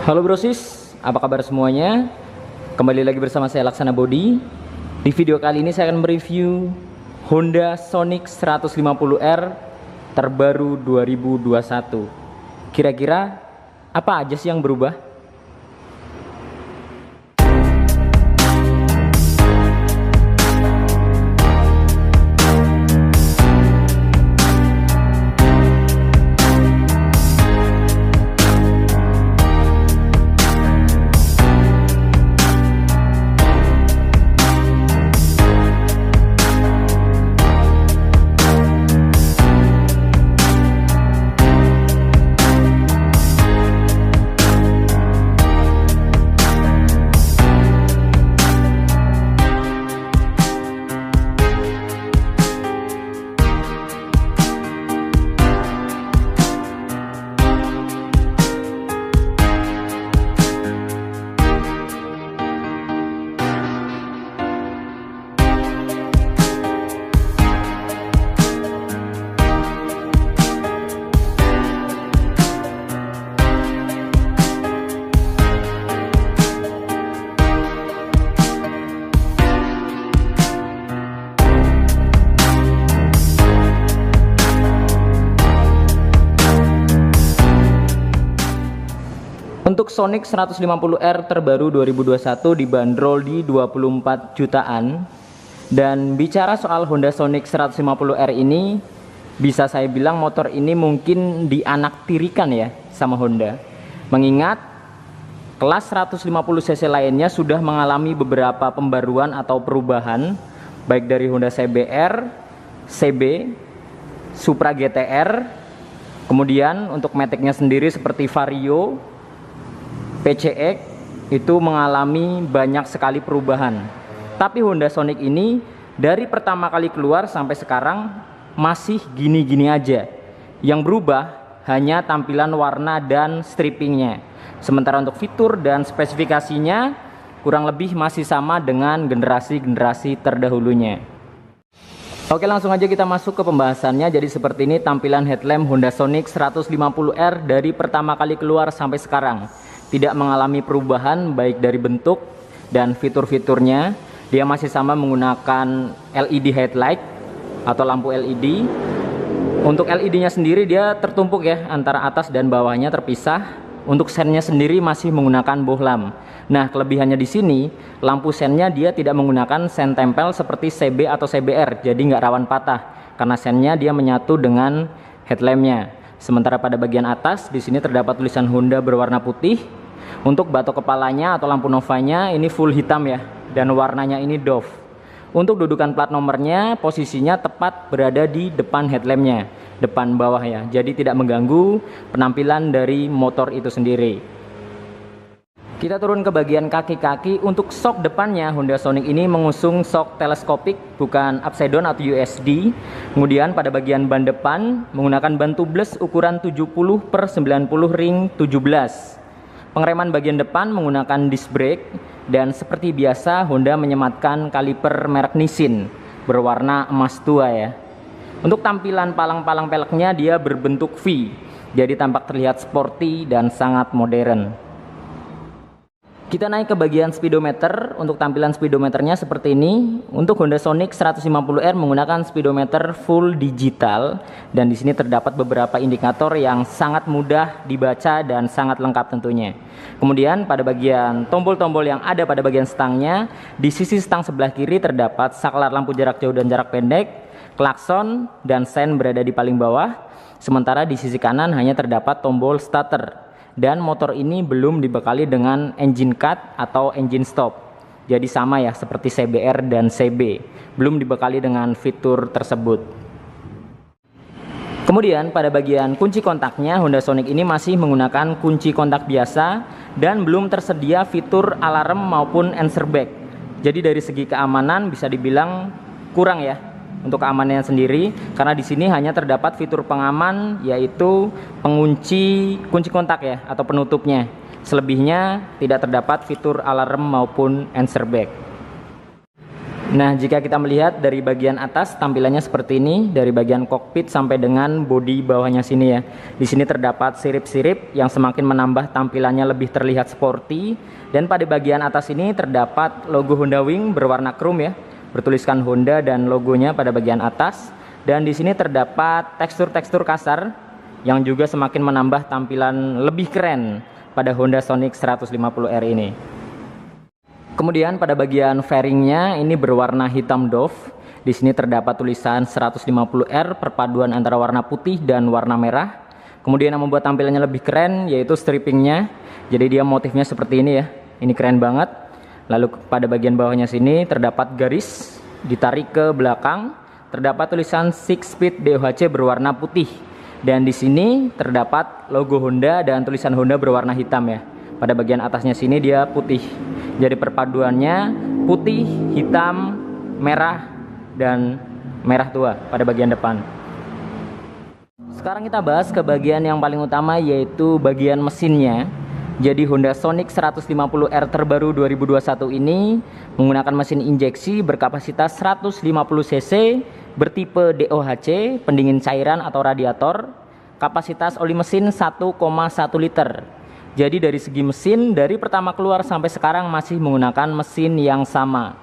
Halo brosis, apa kabar semuanya? Kembali lagi bersama saya Laksana Bodi. Di video kali ini saya akan mereview Honda Sonic 150R terbaru 2021. Kira-kira apa aja sih yang berubah? Untuk Sonic 150R terbaru 2021 dibanderol di 24 jutaan. Dan bicara soal Honda Sonic 150R ini, bisa saya bilang motor ini mungkin dianaktirikan ya sama Honda. Mengingat kelas 150cc lainnya sudah mengalami beberapa pembaruan atau perubahan, baik dari Honda CBR, CB, Supra GTR, kemudian untuk Matic-nya sendiri seperti Vario, PCX itu mengalami banyak sekali perubahan. Tapi Honda Sonic ini dari pertama kali keluar sampai sekarang masih gini-gini aja. Yang berubah hanya tampilan warna dan strippingnya. Sementara untuk fitur dan spesifikasinya kurang lebih masih sama dengan generasi-generasi terdahulunya. Oke, langsung aja kita masuk ke pembahasannya. Jadi seperti ini tampilan headlamp Honda Sonic 150R dari pertama kali keluar sampai sekarang. Tidak mengalami perubahan baik dari bentuk dan fitur-fiturnya. Dia masih sama menggunakan LED headlight atau lampu LED. Untuk LED-nya sendiri dia tertumpuk ya, antara atas dan bawahnya terpisah. Untuk sennya sendiri masih menggunakan bohlam. Nah, kelebihannya di sini lampu sennya dia tidak menggunakan sen tempel seperti CB atau CBR, jadi nggak rawan patah karena sennya dia menyatu dengan headlampnya. Sementara pada bagian atas di sini terdapat tulisan Honda berwarna putih. Untuk batok kepalanya atau lampu novanya ini full hitam ya, dan warnanya ini doff. Untuk dudukan plat nomornya posisinya tepat berada di depan headlampnya, depan bawah ya, jadi tidak mengganggu penampilan dari motor itu sendiri. Kita turun ke bagian kaki-kaki. Untuk sok depannya Honda Sonic ini mengusung sok teleskopik, bukan upside down atau USD. Kemudian pada bagian ban depan menggunakan ban tubeless ukuran 70/90 ring 17. Pengereman bagian depan menggunakan disc brake, dan seperti biasa Honda menyematkan kaliper merek Nissin berwarna emas tua ya. Untuk tampilan palang-palang peleknya dia berbentuk V, jadi tampak terlihat sporty dan sangat modern. Kita naik ke bagian speedometer. Untuk tampilan speedometernya seperti ini. Untuk Honda Sonic 150R menggunakan speedometer full digital, dan di sini terdapat beberapa indikator yang sangat mudah dibaca dan sangat lengkap tentunya. Kemudian pada bagian tombol-tombol yang ada pada bagian stangnya, di sisi stang sebelah kiri terdapat saklar lampu jarak jauh dan jarak pendek, klakson dan sen berada di paling bawah. Sementara di sisi kanan hanya terdapat tombol starter. Dan motor ini belum dibekali dengan engine cut atau engine stop. Jadi sama ya seperti CBR dan CB, belum dibekali dengan fitur tersebut. Kemudian pada bagian kunci kontaknya Honda Sonic ini masih menggunakan kunci kontak biasa dan belum tersedia fitur alarm maupun answer back. Jadi dari segi keamanan bisa dibilang kurang ya untuk keamanannya sendiri, karena di sini hanya terdapat fitur pengaman yaitu pengunci kunci kontak ya atau penutupnya. Selebihnya tidak terdapat fitur alarm maupun answer back. Nah, jika kita melihat dari bagian atas tampilannya seperti ini, dari bagian kokpit sampai dengan bodi bawahnya sini ya. Di sini terdapat sirip-sirip yang semakin menambah tampilannya lebih terlihat sporty, dan pada bagian atas ini terdapat logo Honda Wing berwarna chrome ya, bertuliskan Honda dan logonya pada bagian atas. Dan di sini terdapat tekstur-tekstur kasar yang juga semakin menambah tampilan lebih keren pada Honda Sonic 150R ini. Kemudian pada bagian fairingnya ini berwarna hitam doff. Di sini terdapat tulisan 150R perpaduan antara warna putih dan warna merah. Kemudian yang membuat tampilannya lebih keren yaitu strippingnya. Jadi dia motifnya seperti ini ya. Ini keren banget. Lalu pada bagian bawahnya sini terdapat garis ditarik ke belakang. Terdapat tulisan 6-speed DOHC berwarna putih. Dan di sini terdapat logo Honda dan tulisan Honda berwarna hitam ya. Pada bagian atasnya sini dia putih. Jadi perpaduannya putih, hitam, merah, dan merah tua pada bagian depan. Sekarang kita bahas ke bagian yang paling utama yaitu bagian mesinnya. Jadi Honda Sonic 150R terbaru 2021 ini menggunakan mesin injeksi berkapasitas 150 cc bertipe DOHC, pendingin cairan atau radiator, kapasitas oli mesin 1,1 liter. Jadi dari segi mesin, dari pertama keluar sampai sekarang masih menggunakan mesin yang sama.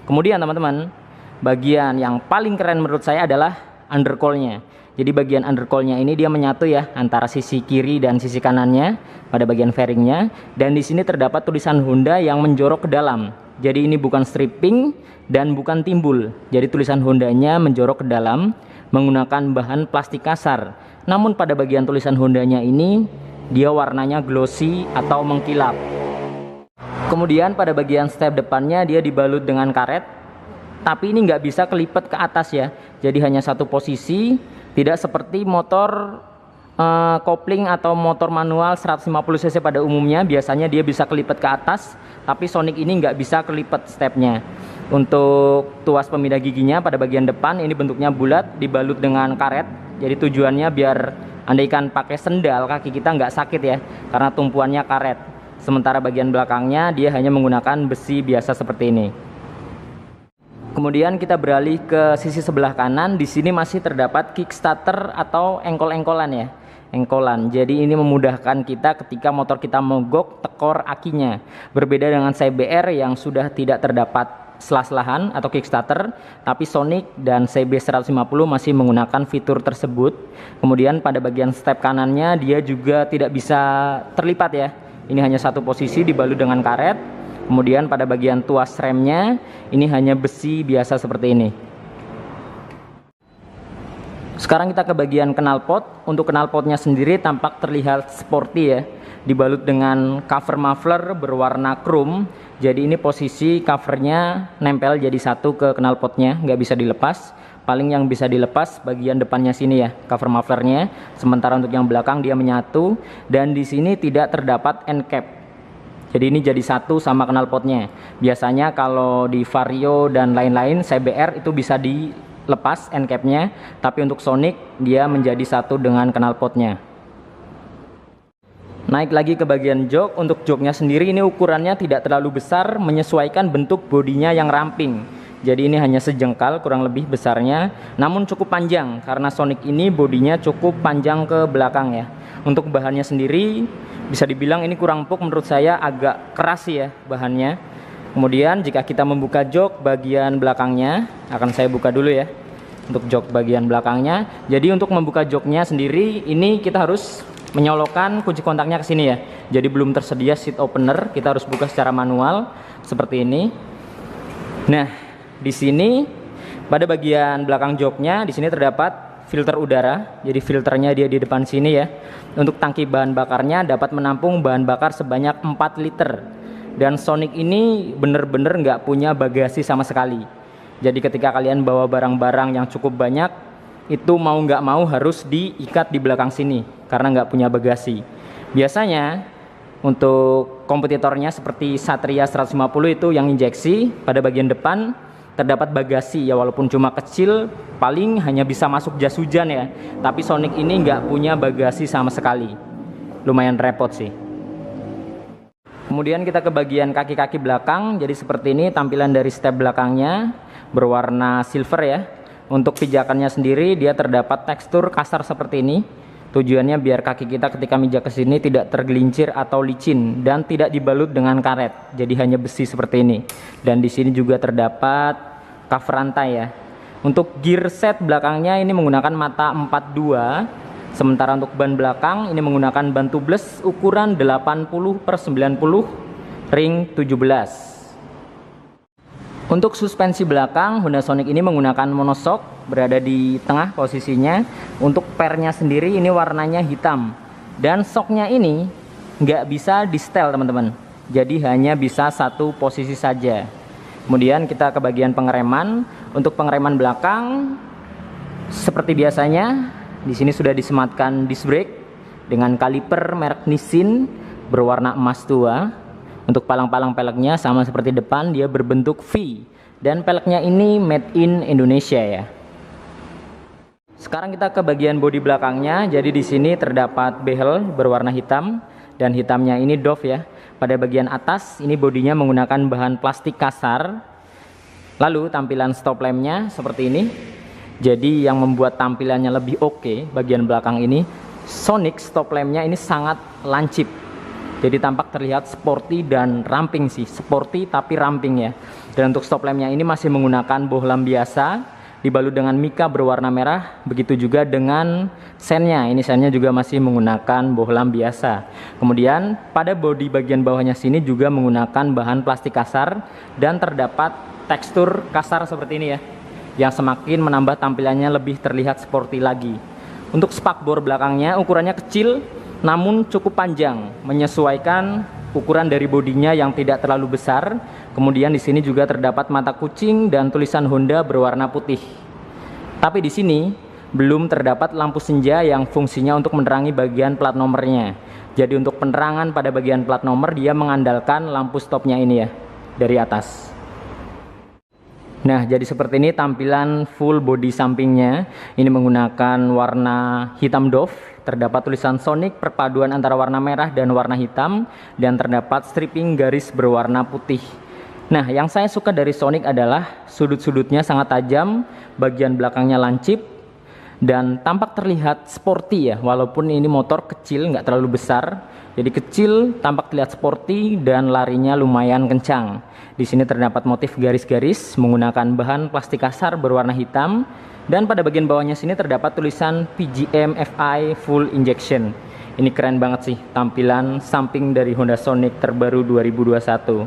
Kemudian teman-teman, bagian yang paling keren menurut saya adalah undercoil-nya. Jadi bagian undercoil-nya ini dia menyatu ya antara sisi kiri dan sisi kanannya pada bagian fairingnya. Dan di sini terdapat tulisan Honda yang menjorok ke dalam. Jadi ini bukan stripping dan bukan timbul. Jadi tulisan Hondanya menjorok ke dalam menggunakan bahan plastik kasar. Namun pada bagian tulisan Hondanya ini dia warnanya glossy atau mengkilap. Kemudian pada bagian step depannya dia dibalut dengan karet, tapi ini nggak bisa kelipet ke atas ya. Jadi hanya satu posisi, tidak seperti motor kopling atau motor manual 150 cc pada umumnya. Biasanya dia bisa kelipet ke atas, tapi Sonic ini nggak bisa kelipet stepnya. Untuk tuas pemindah giginya pada bagian depan ini bentuknya bulat, dibalut dengan karet. Jadi tujuannya biar andaikan pakai sendal kaki kita nggak sakit ya, karena tumpuannya karet. Sementara bagian belakangnya dia hanya menggunakan besi biasa seperti ini. Kemudian kita beralih ke sisi sebelah kanan. Di sini masih terdapat kickstarter atau engkol-engkolan ya, engkolan. Jadi ini memudahkan kita ketika motor kita mogok tekor akinya. Berbeda dengan CBR yang sudah tidak terdapat selah-selahan atau kickstarter, tapi Sonic dan CB 150 masih menggunakan fitur tersebut. Kemudian pada bagian step kanannya dia juga tidak bisa terlipat ya. Ini hanya satu posisi dibalut dengan karet. Kemudian pada bagian tuas remnya ini hanya besi biasa seperti ini. Sekarang kita ke bagian knalpot. Untuk knalpotnya sendiri tampak terlihat sporty ya, dibalut dengan cover muffler berwarna chrome. Jadi ini posisi covernya nempel jadi satu ke knalpotnya, nggak bisa dilepas. Paling yang bisa dilepas bagian depannya sini ya, cover mufflernya. Sementara untuk yang belakang dia menyatu, dan di sini tidak terdapat end cap. Jadi ini jadi satu sama knalpotnya. Biasanya kalau di Vario dan lain-lain CBR itu bisa dilepas end capnya, tapi untuk Sonic dia menjadi satu dengan knalpotnya. Naik lagi ke bagian jok. Untuk joknya sendiri ini ukurannya tidak terlalu besar, menyesuaikan bentuk bodinya yang ramping. Jadi ini hanya sejengkal kurang lebih besarnya, namun cukup panjang karena Sonic ini bodinya cukup panjang ke belakang ya. Untuk bahannya sendiri bisa dibilang ini kurang empuk, menurut saya agak keras ya bahannya. Kemudian jika kita membuka jok bagian belakangnya, akan saya buka dulu ya untuk jok bagian belakangnya. Jadi untuk membuka joknya sendiri ini kita harus menyolokkan kunci kontaknya ke sini ya. Jadi belum tersedia seat opener, kita harus buka secara manual seperti ini. Nah, di sini pada bagian belakang joknya di sini terdapat filter udara. Jadi filternya dia di depan sini ya. Untuk tangki bahan bakarnya dapat menampung bahan bakar sebanyak 4 liter. Dan Sonic ini bener-bener nggak punya bagasi sama sekali. Jadi ketika kalian bawa barang-barang yang cukup banyak, itu mau nggak mau harus diikat di belakang sini karena nggak punya bagasi. Biasanya untuk kompetitornya seperti Satria 150 itu yang injeksi, pada bagian depan terdapat bagasi ya, walaupun cuma kecil, paling hanya bisa masuk jas hujan ya. Tapi Sonic ini nggak punya bagasi sama sekali. Lumayan repot sih. Kemudian kita ke bagian kaki-kaki belakang. Jadi seperti ini tampilan dari step belakangnya, berwarna silver ya. Untuk pijakannya sendiri dia terdapat tekstur kasar seperti ini. Tujuannya biar kaki kita ketika mijak ke sini tidak tergelincir atau licin dan tidak dibalut dengan karet. Jadi hanya besi seperti ini. Dan di sini juga terdapat cover rantai ya. Untuk gear set belakangnya ini menggunakan mata 42. Sementara untuk ban belakang ini menggunakan ban tubeless ukuran 80/90 ring 17. Untuk suspensi belakang, Honda Sonic ini menggunakan monoshock, berada di tengah posisinya. Untuk pernya sendiri ini warnanya hitam. Dan shocknya ini nggak bisa di setel teman-teman. Jadi hanya bisa satu posisi saja. Kemudian kita ke bagian pengereman. Untuk pengereman belakang, seperti biasanya, di sini sudah disematkan disc brake dengan kaliper merek Nissin berwarna emas tua. Untuk palang-palang peleknya sama seperti depan, dia berbentuk V. Dan peleknya ini made in Indonesia ya. Sekarang kita ke bagian bodi belakangnya. Jadi di sini terdapat behel berwarna hitam dan hitamnya ini doff ya. Pada bagian atas ini bodinya menggunakan bahan plastik kasar. Lalu tampilan stop lampnya seperti ini. Jadi yang membuat tampilannya lebih oke bagian belakang ini, Sonic stop lampnya ini sangat lancip. Jadi tampak terlihat sporty dan ramping sih, sporty tapi ramping ya. Dan untuk stop lampnya ini masih menggunakan bohlam biasa, dibalut dengan mika berwarna merah. Begitu juga dengan sennya, ini sennya juga masih menggunakan bohlam biasa. Kemudian pada bodi bagian bawahnya sini juga menggunakan bahan plastik kasar dan terdapat tekstur kasar seperti ini ya, yang semakin menambah tampilannya lebih terlihat sporty lagi. Untuk spakbor belakangnya ukurannya kecil namun cukup panjang, menyesuaikan ukuran dari bodinya yang tidak terlalu besar. Kemudian di sini juga terdapat mata kucing dan tulisan Honda berwarna putih. Tapi di sini belum terdapat lampu senja yang fungsinya untuk menerangi bagian plat nomornya. Jadi untuk penerangan pada bagian plat nomor dia mengandalkan lampu stopnya ini ya, dari atas. Nah, jadi seperti ini tampilan full body sampingnya. Ini menggunakan warna hitam doff. Terdapat tulisan Sonic perpaduan antara warna merah dan warna hitam. Dan terdapat stripping garis berwarna putih. Nah, yang saya suka dari Sonic adalah sudut-sudutnya sangat tajam. Bagian belakangnya lancip. Dan tampak terlihat sporty ya. Walaupun ini motor kecil, nggak terlalu besar. Jadi kecil, tampak terlihat sporty dan larinya lumayan kencang. Di sini terdapat motif garis-garis menggunakan bahan plastik kasar berwarna hitam. Dan pada bagian bawahnya sini terdapat tulisan PGM FI Full Injection. Ini keren banget sih tampilan samping dari Honda Sonic terbaru 2021.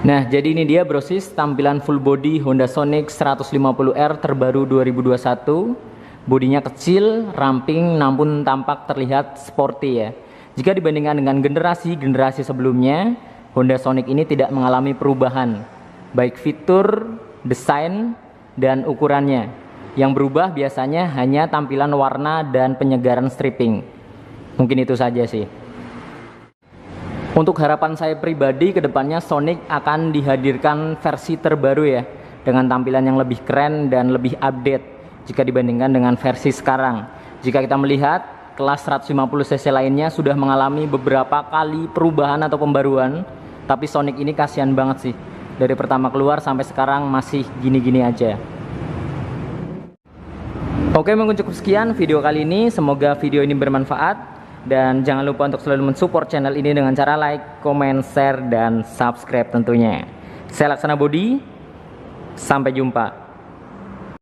Nah, jadi ini dia brosis tampilan full body Honda Sonic 150R terbaru 2021. Bodinya kecil, ramping, namun tampak terlihat sporty ya. Jika dibandingkan dengan generasi sebelumnya, Honda Sonic ini tidak mengalami perubahan, baik fitur, desain, dan ukurannya. Yang berubah biasanya hanya tampilan warna dan penyegaran stripping. Mungkin itu saja sih. Untuk harapan saya pribadi, kedepannya Sonic akan dihadirkan versi terbaru ya, dengan tampilan yang lebih keren dan lebih update jika dibandingkan dengan versi sekarang. Jika kita melihat kelas 150cc lainnya sudah mengalami beberapa kali perubahan atau pembaruan, tapi Sonic ini kasihan banget sih. Dari pertama keluar sampai sekarang masih gini-gini aja. Oke, mungkin cukup sekian video kali ini. Semoga video ini bermanfaat. Dan jangan lupa untuk selalu mensupport channel ini dengan cara like, comment, share, dan subscribe tentunya. Saya Laksana Budi. Sampai jumpa.